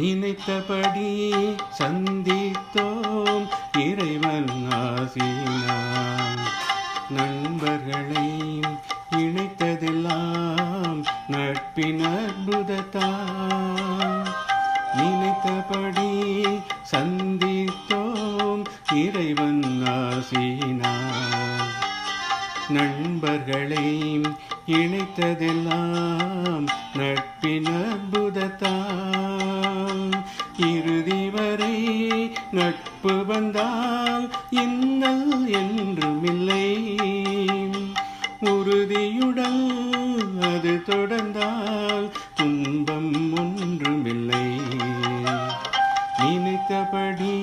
நினைத்தபடி சந்தித்தோம் இறைவன் ஆசினான். நண்பர்களை இணைத்ததெல்லாம் நட்பின் அற்புதத்தால். நினைத்தபடி சந்தித்தோம் இறைவன் ஆசினான். நண்பர்களை இணைத்ததெல்லாம் நட்பின் அற்புதத்தால். இறுதி வரை நட்பு வந்தால் இன்னல் என்றுமில்லை. உறுதியுடன் அது தொடர்ந்தால் துன்பம் ஒன்றுமில்லை. நினைத்தபடி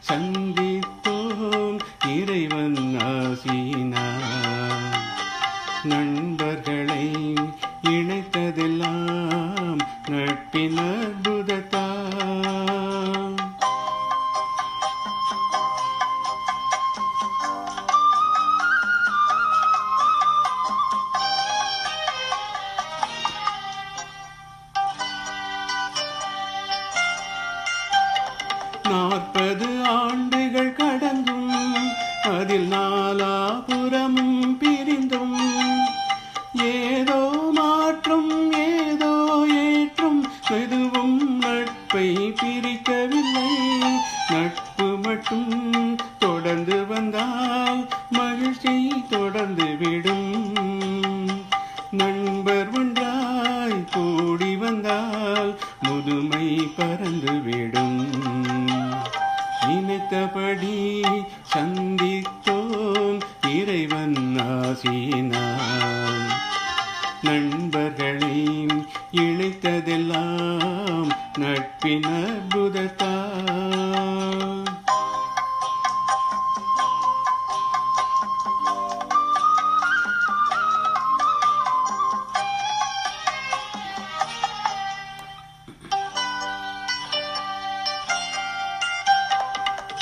சந்தித்தோம் இறைவன் ஆசினான். நண்பர்களை இணைத்ததெல்லாம் நட்பின் அற்புதத்தால். நாற்பது ஆண்டுகள் கடந்தும் அதில் நாலாபுறமும் பிரிந்தும் ஏதோ மாற்றம் ஏதோ ஏற்றம் எதுவும் நட்பை பிரிக்கவில்லை. நட்பு மட்டும் தொடர்ந்து வந்தால் மகிழ்ச்சி தொடர்ந்து விடும். நண்பர் ஒன்றாய் கூடி வந்தால் முதுமை பறந்துவிடும். நினைத்தபடி சந்தித்தோம் இறைவன் ஆசினான். நண்பர்களை இணைத்ததெல்லாம் நட்பின் அற்புதத்தால்.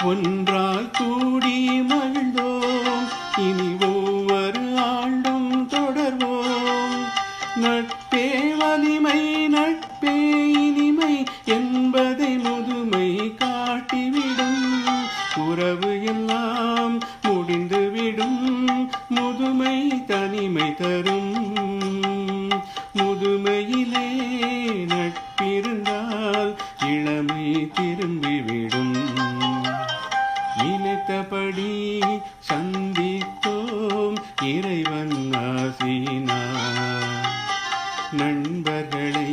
ஒன்றாய் கூடி மகிழ்ந்தோம் இனி ஒவ்வொரு ஆண்டும் தொடர்வோம். நட்பே வலிமை நட்பே இனிமை என்பதை முதுமை காட்டிவிடும். உறவு எல்லாம் முடிந்துவிடும். முதுமை தனிமை தரும். முதுமையிலே நட்பிருந்தால் இளமை திரும்பிவிடும். நினைத்தபடி சந்தித்தோம் இறைவன் ஆசினான். நண்பர்களை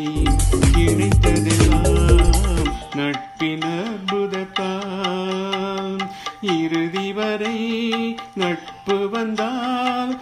இணைத்ததெல்லாம் நட்பின் அற்புதத்தால். இறுதி வரை நட்பு வந்தால்